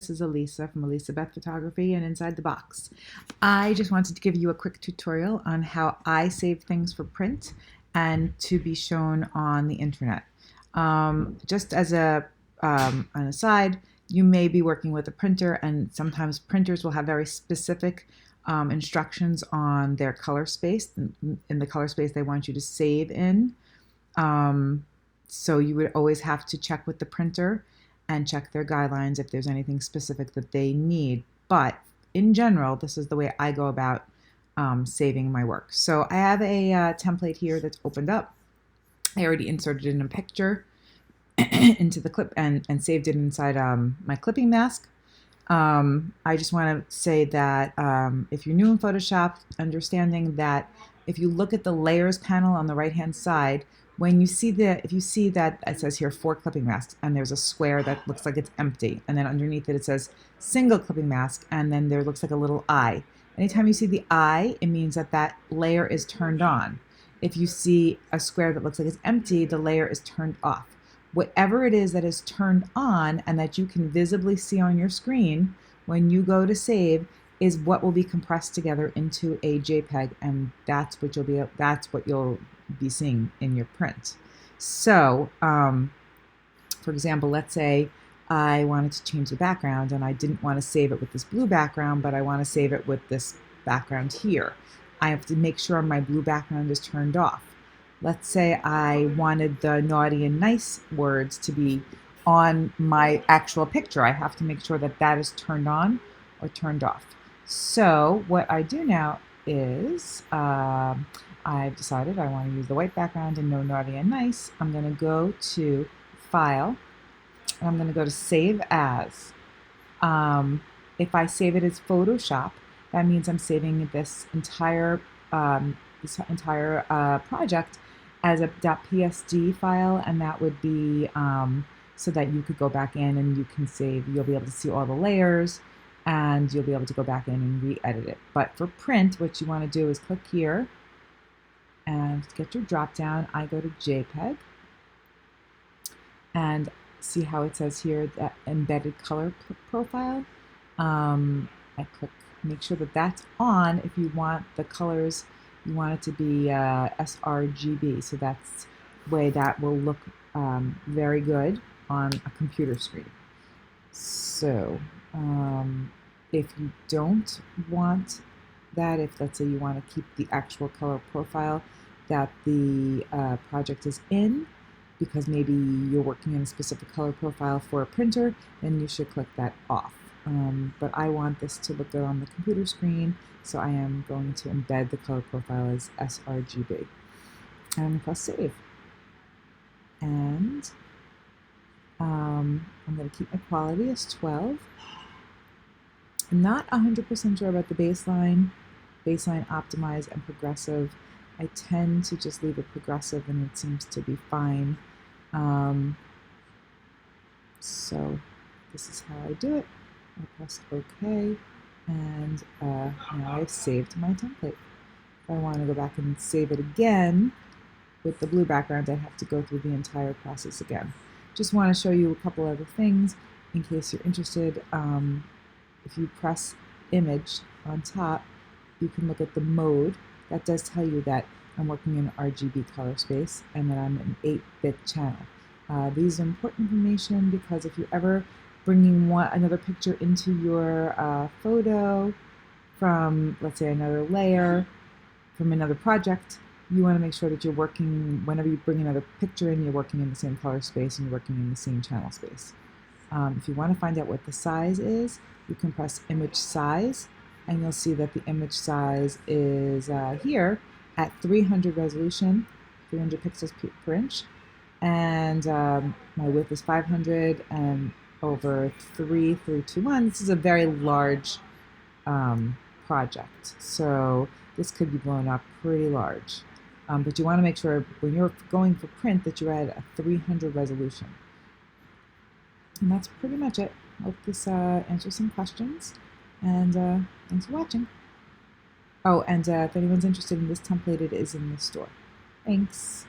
This is Alissa from Alissa Beth Photography and Inside the Box. I just wanted to give you a quick tutorial on how I save things for print and to be shown on the internet. Just as an aside, you may be working with a printer, and sometimes printers will have very specific instructions on their color space, in the color space they want you to save in. So you would always have to check with the printer and check their guidelines if there's anything specific that they need. But in general, this is the way I go about saving my work. So I have a template here that's opened up. I already inserted in a picture into the clip and saved it inside my clipping mask. I just want to say that if you're new in Photoshop, understanding that if you look at the layers panel on the right hand side, when you see if you see that it says here 4 clipping masks and there's a square that looks like it's empty, and then underneath it says single clipping mask, and then there looks like a little eye. Anytime you see the eye, it means that that layer is turned on. If you see a square that looks like it's empty, the layer is turned off. Whatever it is that is turned on and that you can visibly see on your screen when you go to save is what will be compressed together into a JPEG, and that's what you'll be seeing in your print. So, for example, let's say I wanted to change the background and I didn't want to save it with this blue background, but I want to save it with this background here. I have to make sure my blue background is turned off. Let's say I wanted the naughty and nice words to be on my actual picture. I have to make sure that that is turned on or turned off. So what I do now is I've decided I want to use the white background and no naughty and nice. I'm going to go to File, and I'm going to go to Save As. If I save it as Photoshop, that means I'm saving this entire project as a .psd file, and that would be so that you could go back in and you can save. You'll be able to see all the layers, and you'll be able to go back in and re-edit it. But for print, what you want to do is click here and get your drop down. I go to JPEG and see how it says here that embedded color profile. I click, make sure that that's on. If you want the colors, you want it to be sRGB, so that's the way that will look very good on a computer screen. So if you don't want that, if let's say you want to keep the actual color profile that the project is in, because maybe you're working in a specific color profile for a printer, then you should click that off. But I want this to look good on the computer screen, so I am going to embed the color profile as sRGB. And press save. And I'm going to keep my quality as 12. I'm not 100% sure about the baseline optimize and progressive. I tend to just leave it progressive and it seems to be fine. So this is how I do it. I press OK, and now I've saved my template. If I want to go back and save it again with the blue background, I have to go through the entire process again. Just want to show you a couple other things in case you're interested. If you press image on top, you can look at the mode. That does tell you that I'm working in RGB color space and that I'm an 8-bit channel. These are important information because if you're ever bringing another picture into your photo from, let's say, another layer, from another project, you want to make sure that you're working, whenever you bring another picture in, you're working in the same color space and you're working in the same channel space. If you want to find out what the size is, you can press image size, and you'll see that the image size is here at 300 resolution, 300 pixels per inch, and my width is 500 and over 3321. This is a very large project, so this could be blown up pretty large. But you want to make sure when you're going for print that you're at a 300 resolution. And that's pretty much it. Hope this answers some questions, and thanks for watching. Oh, and if anyone's interested in this template, it is in the store. Thanks.